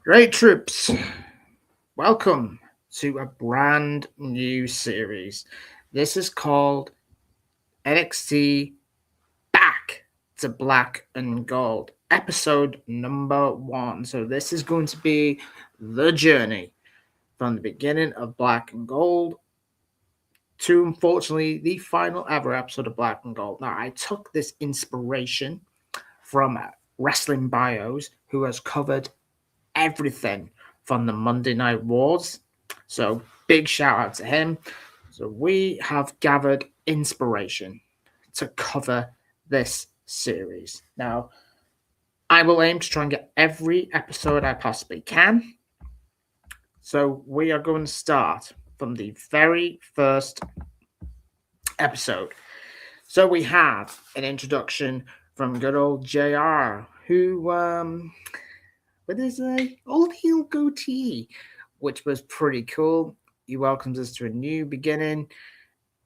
Great troops, welcome to a brand new series. This is called NXT Back to Black and Gold, episode number 1. So, this is going to be the journey from the beginning of Black and Gold to, unfortunately, the final ever episode of Black and Gold. Now, I took this inspiration from Wrestling Bios, who has covered everything from the Monday Night Wars. So big shout out to him. So we have gathered inspiration to cover this series. Now, I will aim to try and get every episode I possibly can. So we are going to start from the very first episode. So we have an introduction from good old JR, who with his old heel goatee, which was pretty cool. He welcomes us to a new beginning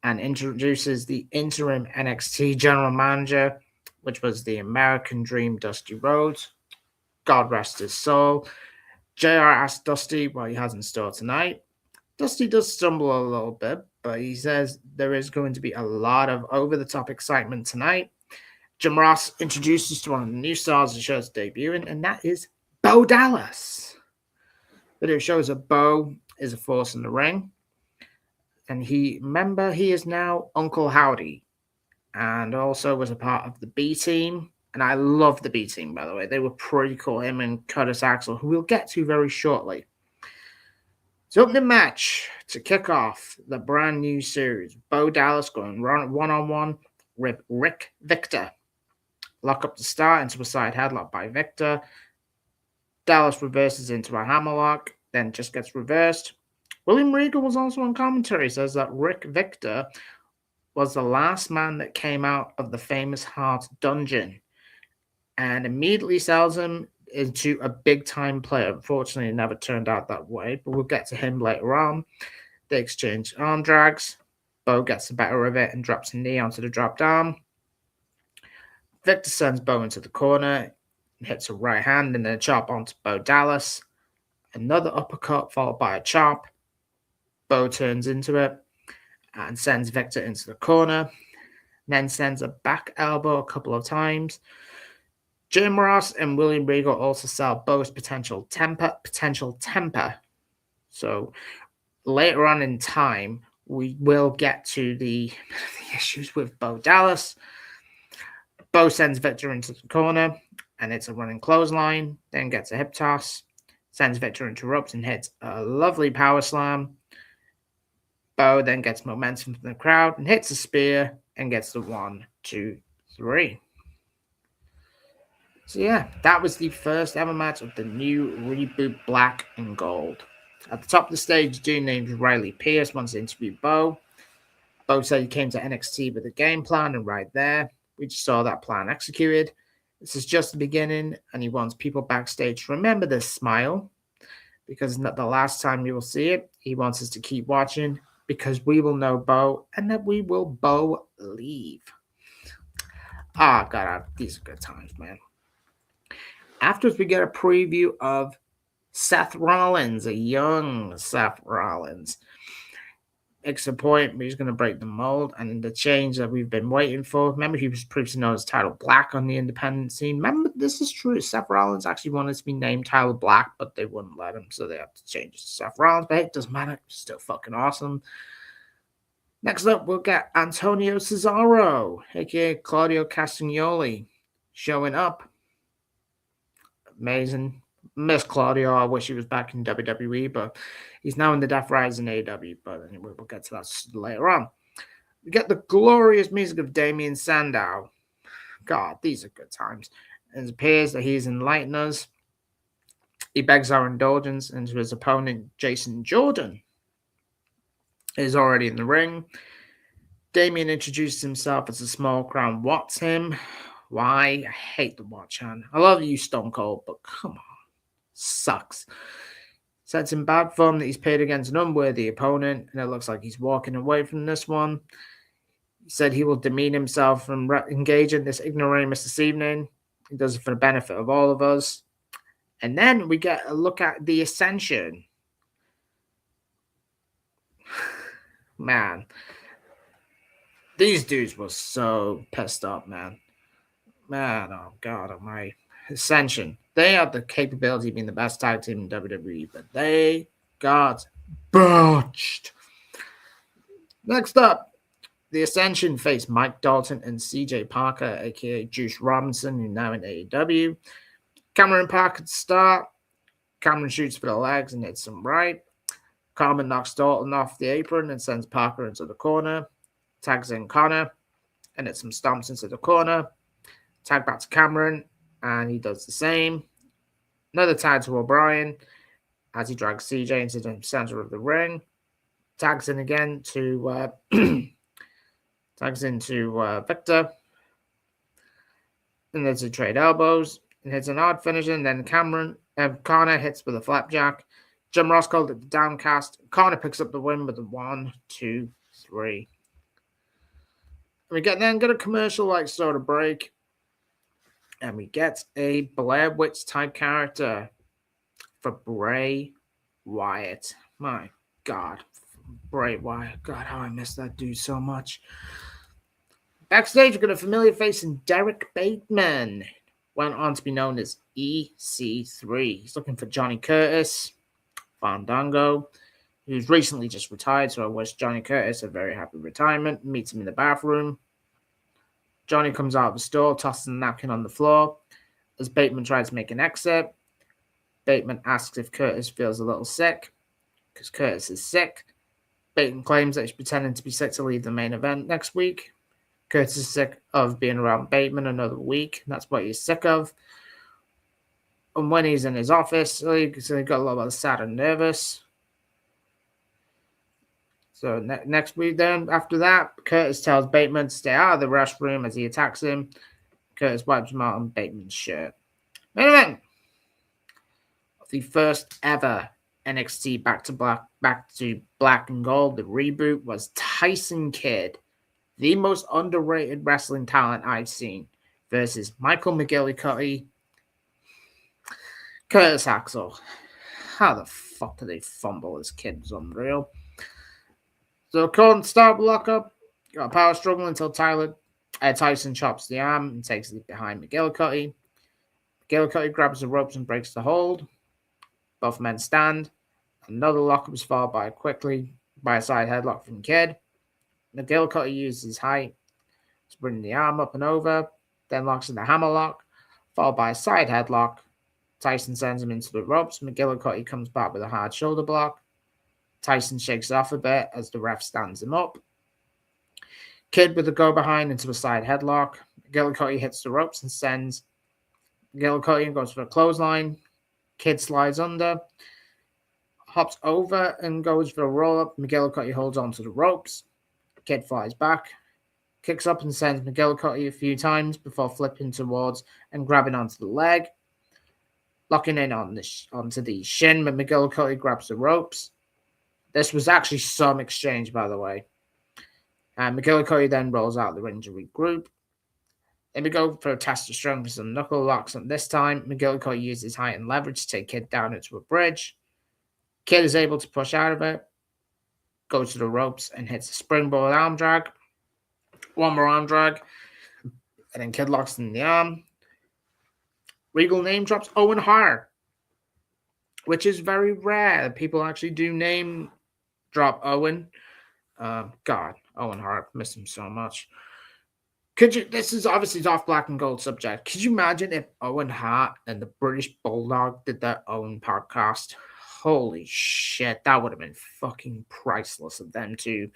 and introduces the interim NXT general manager, which was the American Dream, Dusty Rhodes. God rest his soul. JR asks Dusty what he has in store tonight. Dusty does stumble a little bit, but he says there is going to be a lot of over-the-top excitement tonight. Jim Ross introduces to one of the new stars the show's debuting, and that is Bo Dallas. Video shows that Bo is a force in the ring. And he is now Uncle Howdy. And also was a part of the B team. And I love the B team, by the way. They were pretty cool. Him and Curtis Axel, who we'll get to very shortly. So opening match to kick off the brand new series. Bo Dallas going one-on-one with Rick Victor. Lock up the start into a side headlock by Victor. Dallas reverses into a hammerlock, then just gets reversed. William Regal was also on commentary, says that Rick Victor was the last man that came out of the famous Heart Dungeon and immediately sells him into a big-time player. Unfortunately, it never turned out that way, but we'll get to him later on. They exchange arm drags. Bo gets the better of it and drops a knee onto the dropped arm. Victor sends Bo into the corner, hits a right hand and then a chop onto Bo Dallas. Another uppercut followed by a chop. Bo turns into it and sends Victor into the corner. Then sends a back elbow a couple of times. Jim Ross and William Regal also sell Bo's potential temper. So later on in time, we will get to the issues with Bo Dallas. Bo sends Victor into the corner, and it's a running clothesline, then gets a hip toss, sends Victor into ropes and hits a lovely power slam. Bo then gets momentum from the crowd and hits a spear and gets the 1, 2, 3. So yeah, that was the first ever match of the new reboot Black and Gold. At the top of the stage, a dude named Riley Pierce wants to interview Bo. Bo said he came to NXT with a game plan, and right there, we just saw that plan executed. This is just the beginning, and he wants people backstage to remember this smile, because not the last time you will see it. He wants us to keep watching, because we will know Bo, and that we will Bo leave. God, these are good times, man. Afterwards, we get a preview of Seth Rollins, a young Seth Rollins. Makes a point, but he's going to break the mold, and the change that we've been waiting for. Remember, he was previously known as Title Black on the independent scene. Remember, this is true. Seth Rollins actually wanted to be named Title Black, but they wouldn't let him, so they have to change it to Seth Rollins. But hey, it doesn't matter. It's still fucking awesome. Next up, we'll get Antonio Cesaro, aka Claudio Castagnoli, showing up. Amazing. Miss Claudio. I wish he was back in WWE, but he's now in the Death Rise in AEW. But anyway, we'll get to that later on. We get the glorious music of Damien Sandow. God, these are good times. And it appears that he's enlightened us. He begs our indulgence, and his opponent, Jason Jordan, is already in the ring. Damien introduces himself as a small crown Watts him. Why? I hate the watch hand. I love you, Stone Cold, but come on. Sucks. Sets in bad form that he's paid against an unworthy opponent, and it looks like he's walking away from this one. He said he will demean himself from engaging this ignoramus this evening. He does it for the benefit of all of us. And then we get a look at the Ascension. Man, these dudes were so pissed up, man. Man, oh God, oh my. Ascension. They have the capability of being the best tag team in WWE, but they got botched. Next up, the Ascension face Mike Dalton and CJ Parker, aka Juice Robinson, who's now in AEW. Cameron Parker to start. Cameron shoots for the legs and hits him right. Carmen knocks Dalton off the apron and sends Parker into the corner. Tags in Connor and hits some stomps into the corner. Tag back to Cameron and he does the same. Another tag to O'Brien as he drags CJ into the center of the ring. Tags in again to Victor. And there's a trade elbows. It hits an odd finish, and then Connor hits with a flapjack. Jim Ross called it the downcast. Connor picks up the win with a 1, 2, 3. We get a commercial like sort of break. And we get a Blair Witch type character for Bray Wyatt. My God. Bray Wyatt. God, how I miss that dude so much. Backstage, we've got a familiar face in Derek Bateman. Went on to be known as EC3. He's looking for Johnny Curtis, Fandango, who's recently just retired, so I wish Johnny Curtis a very happy retirement. Meets him in the bathroom. Johnny comes out of the store, tosses a napkin on the floor as Bateman tries to make an exit. Bateman asks if Curtis feels a little sick, because Curtis is sick. Bateman claims that he's pretending to be sick to leave the main event next week. Curtis is sick of being around Bateman another week. That's what he's sick of. And when he's in his office, he got a little bit sad and nervous. So next week then, after that, Curtis tells Bateman to stay out of the restroom as he attacks him. Curtis wipes him out on Bateman's shirt. Main event. The first ever NXT Back to Black and Gold, the reboot, was Tyson Kidd, the most underrated wrestling talent I've seen, versus Michael McGillicuddy, Curtis Axel. How the fuck did they fumble this kid? Was unreal. So Colton start block up, got a power struggle until Tyson chops the arm and takes it behind McGillicuddy. McGillicuddy grabs the ropes and breaks the hold. Both men stand. Another lockup is followed by a side headlock from Kidd. McGillicuddy uses his height to bring the arm up and over, then locks in the hammerlock, followed by a side headlock. Tyson sends him into the ropes. McGillicuddy comes back with a hard shoulder block. Tyson shakes it off a bit as the ref stands him up. Kidd with a go-behind into a side headlock. McGillicuddy hits the ropes and sends McGillicuddy and goes for a clothesline. Kidd slides under, hops over and goes for a roll-up. McGillicuddy holds onto the ropes. Kidd flies back, kicks up and sends McGillicuddy a few times before flipping towards and grabbing onto the leg. Locking in onto the shin, but McGillicuddy grabs the ropes. This was actually some exchange, by the way. And McGillicuddy then rolls out the ring to regroup. Then we go for a test of strength with some knuckle locks, and this time McGillicuddy uses height and leverage to take Kidd down into a bridge. Kidd is able to push out of it, goes to the ropes and hits a springboard arm drag. One more arm drag, and then Kidd locks in the arm. Regal name drops Owen Hart, which is very rare. People actually do name drop Owen. God, Owen Hart, miss him so much. This is obviously off Black and Gold subject. Could you imagine if Owen Hart and the British Bulldog did their own podcast? Holy shit, that would have been fucking priceless of them two.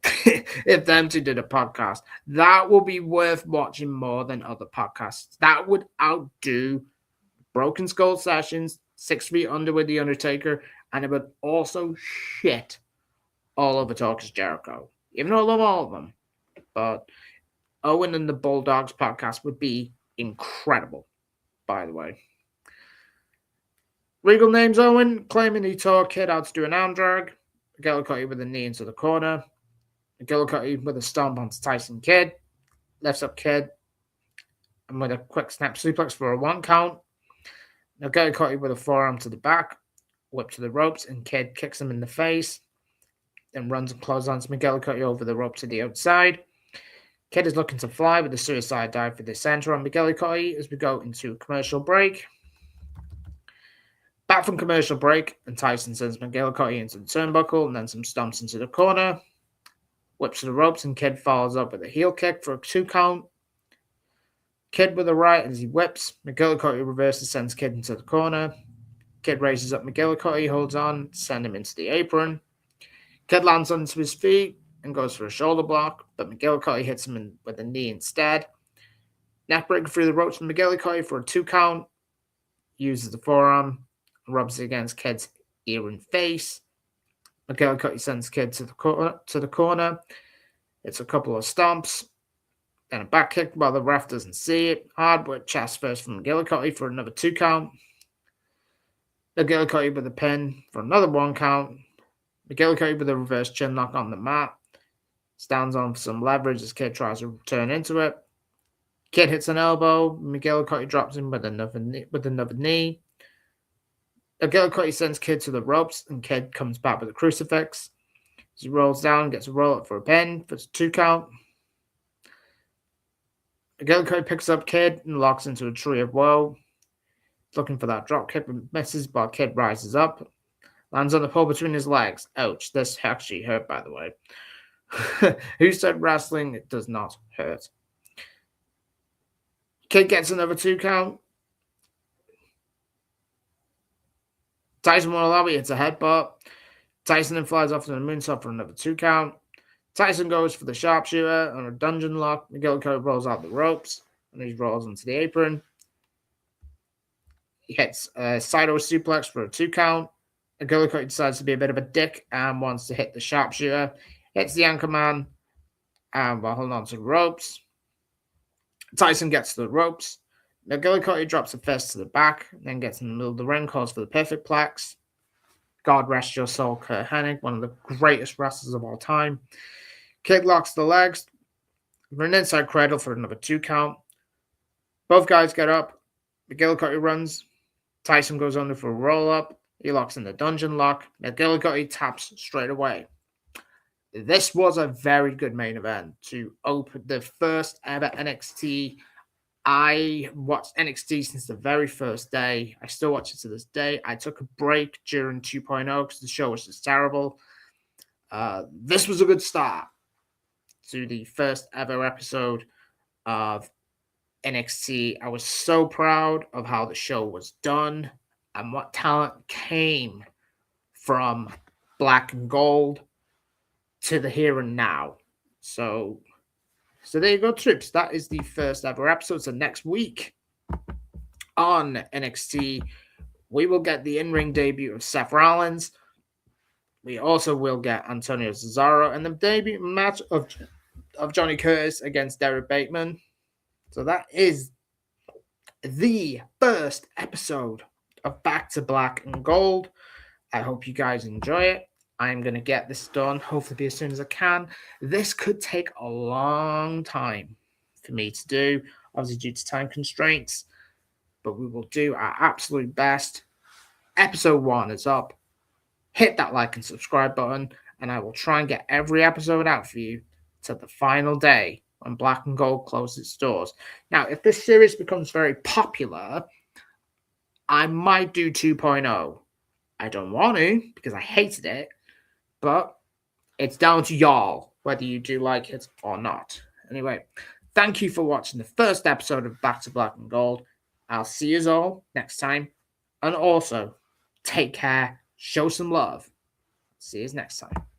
If them two did a podcast, that will be worth watching more than other podcasts. That would outdo Broken Skull Sessions, 6 Feet Under with The Undertaker, and it would also shit all over Talk is Jericho. Even though I love all of them. But Owen and the Bulldogs podcast would be incredible, by the way. Regal names Owen, claiming he tore Kidd out to do an arm drag. McGillicuddy with a knee into the corner. McGillicuddy with a stomp onto Tyson Kidd. Lifts up Kidd. And with a quick snap suplex for a 1 count. McGillicuddy with a forearm to the back, whip to the ropes, and Kid kicks him in the face. Then runs and clotheslines McGillicuddy over the rope to the outside. Kid is looking to fly with a suicide dive for the center on McGillicuddy as we go into a commercial break. Back from commercial break, and Tyson sends McGillicuddy into the turnbuckle and then some stomps into the corner. Whips to the ropes, and Kid follows up with a heel kick for a 2 count. Kid with a right as he whips. McGillicuddy reverses, sends Kid into the corner. Kid raises up McGillicuddy, holds on, send him into the apron. Kid lands onto his feet and goes for a shoulder block, but McGillicuddy hits him with a knee instead. Neckbreaker through the ropes from McGillicuddy for a 2 count. Uses the forearm, rubs it against Kid's ear and face. McGillicuddy sends Kid to the corner. It's a couple of stomps. Then a back kick while the ref doesn't see it. Hard work chest first from McGillicuddy for another 2 count. McGillicuddy with a pin for another 1 count. McGillicuddy with a reverse chin lock on the mat. Stands on for some leverage as Kid tries to turn into it. Kid hits an elbow. McGillicuddy drops him with another knee. McGillicuddy sends Kid to the ropes, and Kid comes back with a crucifix. As he rolls down, gets a roll up for a pin for a 2 count. McGillicuddy picks up Kid and locks into a tree of woe. Looking for that drop kick, but misses while Kid rises up. Lands on the pole between his legs. Ouch, this actually hurt, by the way. Who said wrestling? It does not hurt. Kid gets another 2 count. Tyson won't allow it. It's a headbutt. Tyson then flies off to the moonsault for another 2 count. Tyson goes for the sharpshooter on a dungeon lock. McGillicuddy rolls out the ropes, and he rolls onto the apron. He hits a Saito suplex for a 2 count. McGillicuddy decides to be a bit of a dick and wants to hit the sharpshooter. Hits the anchor man while holding on to the ropes. Tyson gets to the ropes. McGillicuddy drops a fist to the back, then gets in the middle of the ring, calls for the perfect plex. God rest your soul, Kurt Hennig, one of the greatest wrestlers of all time. Kid locks the legs for an inside cradle for another 2 count. Both guys get up. McGillicuddy runs. Tyson goes under for a roll-up. He locks in the dungeon lock. McGillicuddy taps straight away. This was a very good main event to open the first ever NXT. I watched NXT since the very first day. I still watch it to this day. I took a break during 2.0 because the show was just terrible. This was a good start to the first ever episode of NXT. I was so proud of how the show was done and what talent came from Black and Gold to the here and now. So there you go, troops. That is the first ever episode. So next week on NXT, we will get the in-ring debut of Seth Rollins. We also will get Antonio Cesaro and the debut match of Johnny Curtis against Derek Bateman. So that is the first episode of Back to Black and Gold. I hope you guys enjoy it. I'm going to get this done, hopefully as soon as I can. This could take a long time for me to do, obviously due to time constraints, but we will do our absolute best. Episode 1 is up. Hit that like and subscribe button, and I will try and get every episode out for you to the final day when Black and Gold closes its doors. Now, if this series becomes very popular, I might do 2.0. I don't want to because I hated it, but it's down to y'all whether you do like it or not. Anyway, thank you for watching the first episode of Back to Black and Gold. I'll see you all next time. And also, take care, show some love. See you next time.